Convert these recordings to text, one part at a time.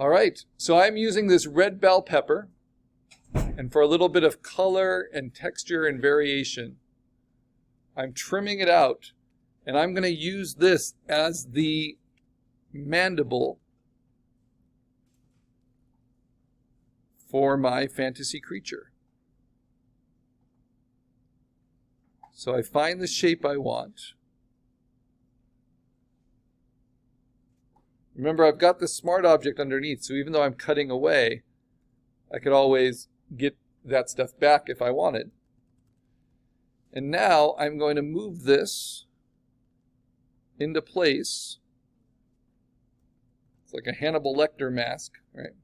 All right, so I'm using this red bell pepper, and for a little bit of color and texture and variation, I'm trimming it out, and I'm going to use this as the mandible for my fantasy creature. So I find the shape I want. Remember, I've got the smart object underneath, so even though I'm cutting away, I could always get that stuff back if I wanted. And now I'm going to move this into place. It's like a Hannibal Lecter mask, right?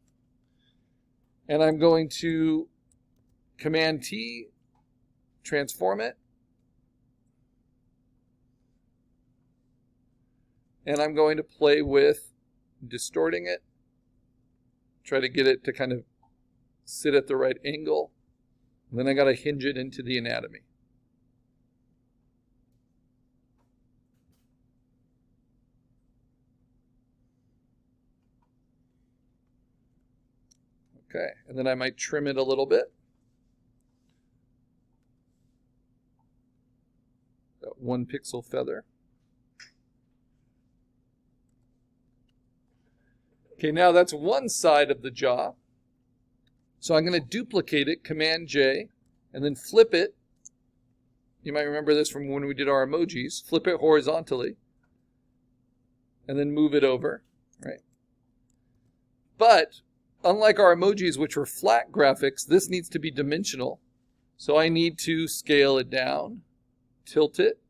And I'm going to Command T, transform it. And I'm going to play with distorting it, try to get it to kind of sit at the right angle. And then I got to hinge it into the anatomy. Okay, and then I might trim it a little bit. That 1 pixel feather. Okay, now that's one side of the jaw. So I'm going to duplicate it, Command J, and then flip it. You might remember this from when we did our emojis. Flip it horizontally, and then move it over, right? But unlike our emojis, which were flat graphics, this needs to be dimensional. So I need to scale it down, tilt it,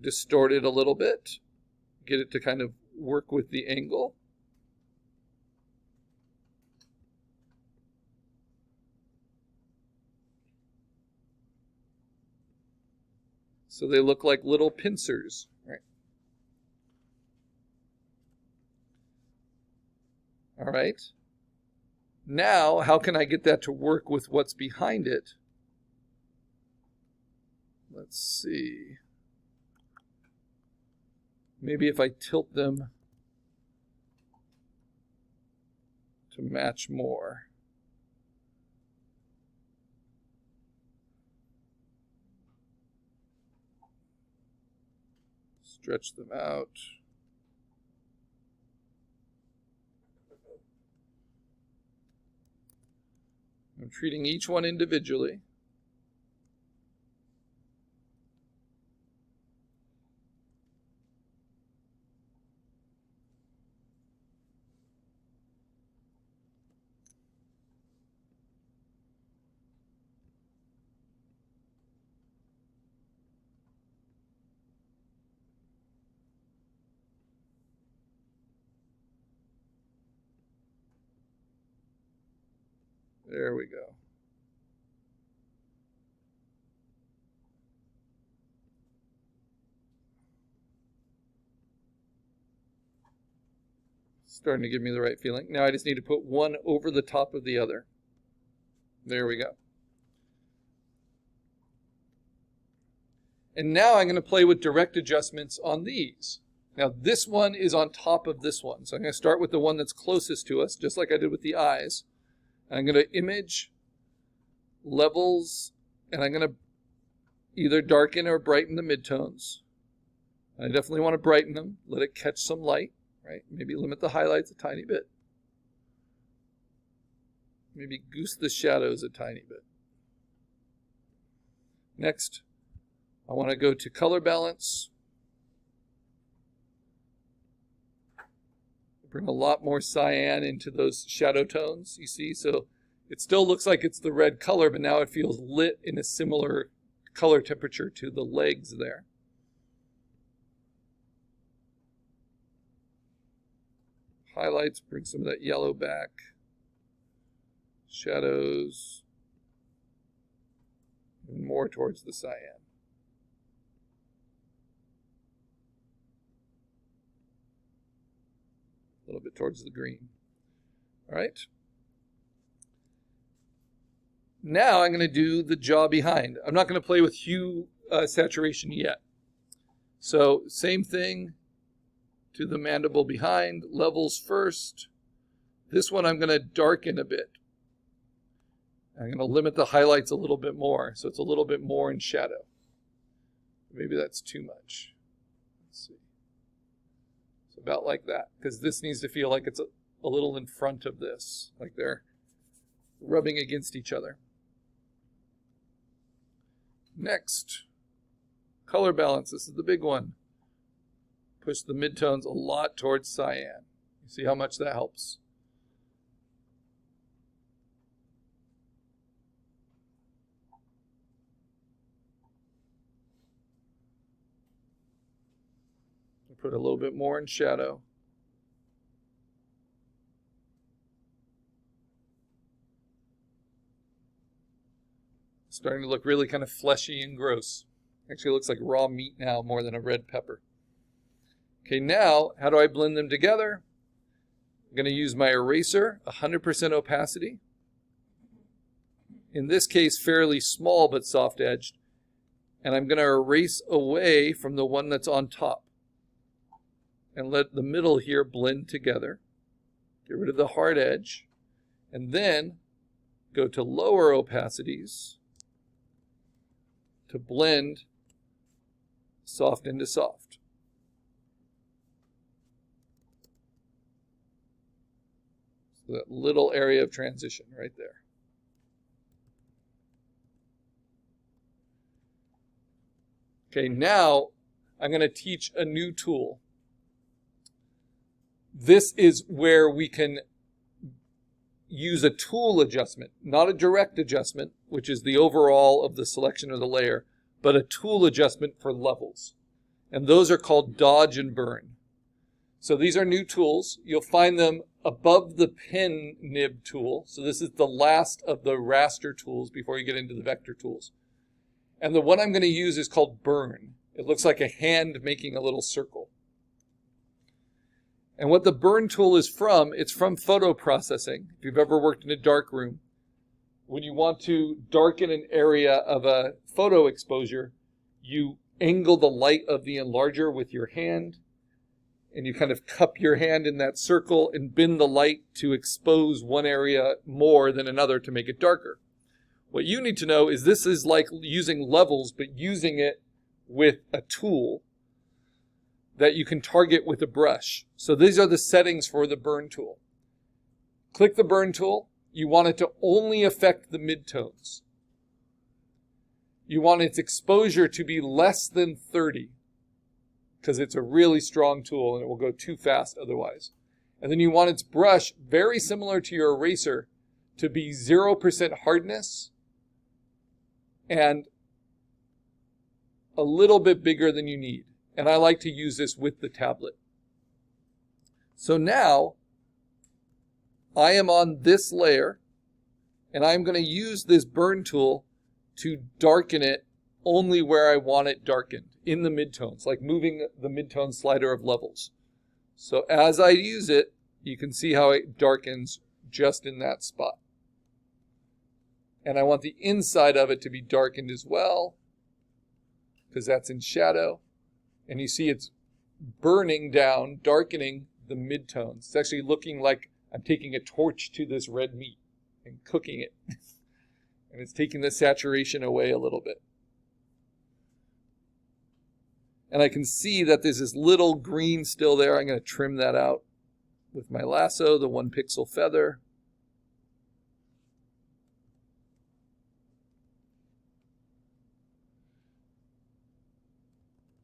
distort it a little bit, get it to kind of work with the angle. So they look like little pincers, right? All right. Now, how can I get that to work with what's behind it? Let's see. Maybe if I tilt them to match more. Stretch them out. I'm treating each one individually. There we go. Starting to give me the right feeling. Now I just need to put one over the top of the other. There we go. And now I'm going to play with direct adjustments on these. Now this one is on top of this one. So I'm going to start with the one that's closest to us, just like I did with the eyes. I'm going to image levels, and I'm going to either darken or brighten the midtones. I definitely want to brighten them, let it catch some light, right? Maybe limit the highlights a tiny bit. Maybe goose the shadows a tiny bit. Next, I want to go to color balance. Bring a lot more cyan into those shadow tones, you see? So it still looks like it's the red color, but now it feels lit in a similar color temperature to the legs there. Highlights, bring some of that yellow back. Shadows, even more towards the cyan. A little bit towards the green. All right. Now I'm going to do the jaw behind. I'm not going to play with hue saturation yet. So same thing to the mandible behind, levels first. This one I'm going to darken a bit. I'm going to limit the highlights a little bit more, so it's a little bit more in shadow. Maybe that's too much. Let's see. It's about like that, because this needs to feel like it's a little in front of this, like they're rubbing against each other. Next, color balance. This is the big one. Push the midtones a lot towards cyan. You see how much that helps. Put a little bit more in shadow. Starting to look really kind of fleshy and gross. Actually looks like raw meat now more than a red pepper. Okay, now how do I blend them together? I'm going to use my eraser, 100% opacity. In this case, fairly small but soft edged. And I'm going to erase away from the one that's on top. And let the middle here blend together. Get rid of the hard edge. And then go to lower opacities to blend soft into soft. So that little area of transition right there. Okay, now I'm going to teach a new tool. This is where we can use a tool adjustment, not a direct adjustment, which is the overall of the selection of the layer, but a tool adjustment for levels. And those are called dodge and burn. So these are new tools. You'll find them above the pen nib tool. So this is the last of the raster tools before you get into the vector tools. And the one I'm going to use is called burn. It looks like a hand making a little circle. And what the burn tool is from, it's from photo processing. If you've ever worked in a dark room, when you want to darken an area of a photo exposure, you angle the light of the enlarger with your hand, and you kind of cup your hand in that circle and bend the light to expose one area more than another to make it darker. What you need to know is this is like using levels, but using it with a tool that you can target with a brush. So these are the settings for the burn tool. Click the burn tool. You want it to only affect the midtones. You want its exposure to be less than 30 because it's a really strong tool and it will go too fast otherwise. And then you want its brush, very similar to your eraser, to be 0% hardness and a little bit bigger than you need. And I like to use this with the tablet. So now I am on this layer and I'm going to use this burn tool to darken it only where I want it darkened, in the midtones, like moving the midtone slider of levels. So as I use it, you can see how it darkens just in that spot. And I want the inside of it to be darkened as well, because that's in shadow. And you see it's burning down, darkening the midtones. It's actually looking like I'm taking a torch to this red meat and cooking it. And it's taking the saturation away a little bit. And I can see that there's this little green still there. I'm going to trim that out with my lasso, the 1 pixel feather.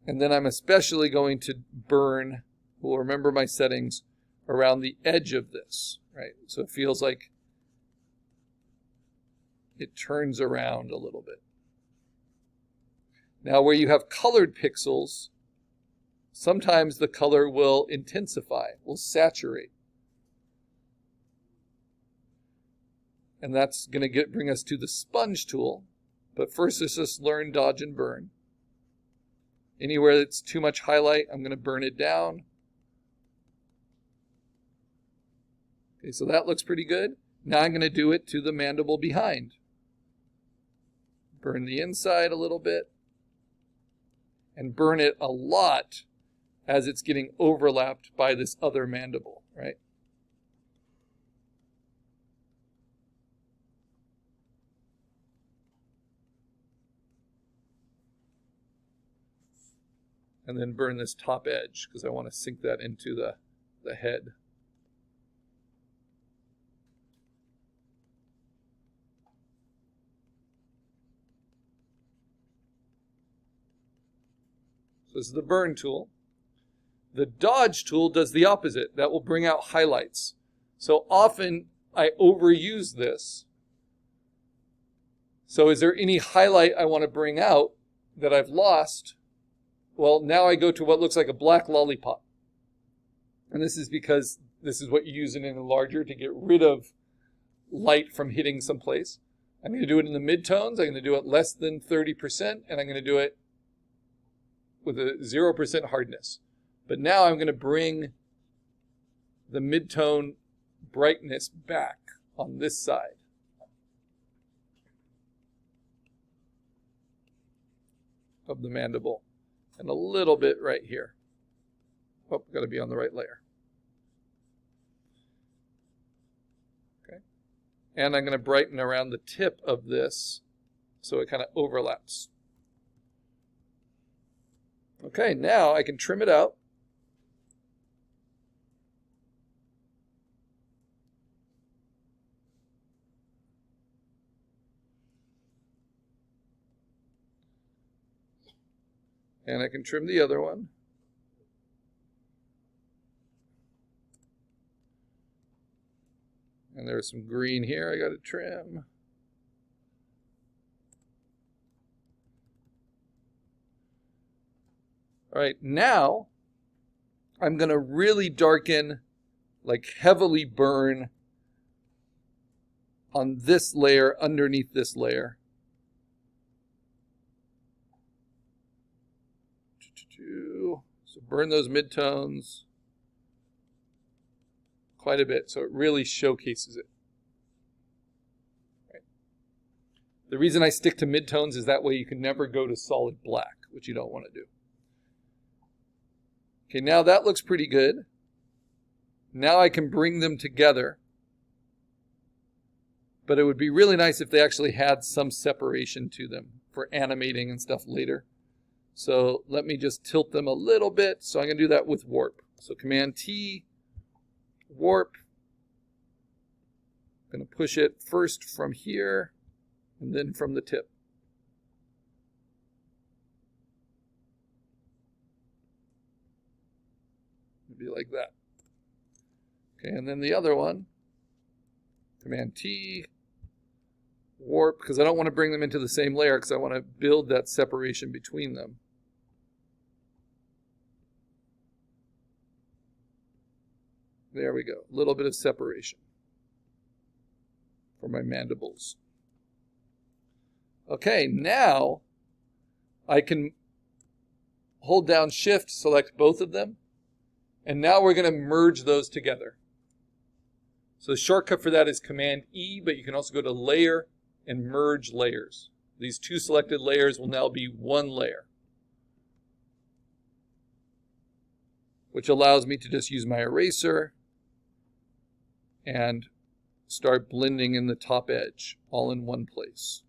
And then I'm especially going to burn, we'll remember my settings, around the edge of this, right? So it feels like it turns around a little bit. Now where you have colored pixels, sometimes the color will intensify, will saturate. And that's going to bring us to the sponge tool. But first let's just learn dodge and burn. Anywhere that's too much highlight, I'm going to burn it down. Okay, so that looks pretty good. Now I'm going to do it to the mandible behind. Burn the inside a little bit. And burn it a lot as it's getting overlapped by this other mandible, right? And then burn this top edge because I want to sink that into the head. So this is the burn tool. The dodge tool does the opposite. That will bring out highlights. So often I overuse this. So is there any highlight I want to bring out that I've lost? Well, now I go to what looks like a black lollipop. And this is because this is what you use in an enlarger to get rid of light from hitting someplace. I'm going to do it in the midtones. I'm going to do it less than 30%, and I'm going to do it with a 0% hardness. But now I'm going to bring the midtone brightness back on this side. Of the mandible. And a little bit right here. Oh, got to be on the right layer. Okay. And I'm going to brighten around the tip of this so it kind of overlaps. Okay, now I can trim it out. And I can trim the other one. And there's some green here I got to trim. All right, now I'm going to really darken, like heavily burn on this layer underneath this layer. So burn those midtones quite a bit so it really showcases it. Right. The reason I stick to midtones is that way you can never go to solid black, which you don't want to do. Okay, now that looks pretty good. Now I can bring them together. But it would be really nice if they actually had some separation to them for animating and stuff later. So let me just tilt them a little bit. So I'm going to do that with warp. So Command T, warp. I'm going to push it first from here and then from the tip. Maybe like that. Okay, and then the other one, Command T, warp, because I don't want to bring them into the same layer because I want to build that separation between them. There we go. A little bit of separation for my mandibles. Okay, now I can hold down Shift, select both of them, and now we're going to merge those together. So the shortcut for that is Command E, but you can also go to Layer and Merge Layers. These two selected layers will now be one layer, which allows me to just use my eraser and start blending in the top edge all in one place.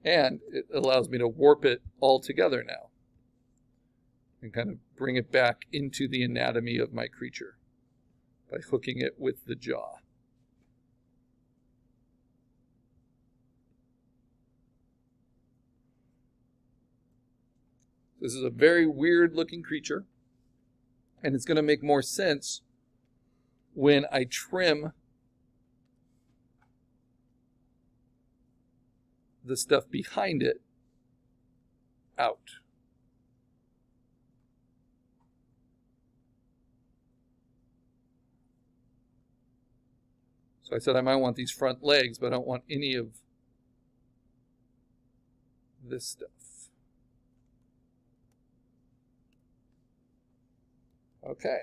And it allows me to warp it all together now and kind of bring it back into the anatomy of my creature by hooking it with the jaw. This is a very weird looking creature, and it's going to make more sense when I trim the stuff behind it out. So I said I might want these front legs, but I don't want any of this stuff. Okay.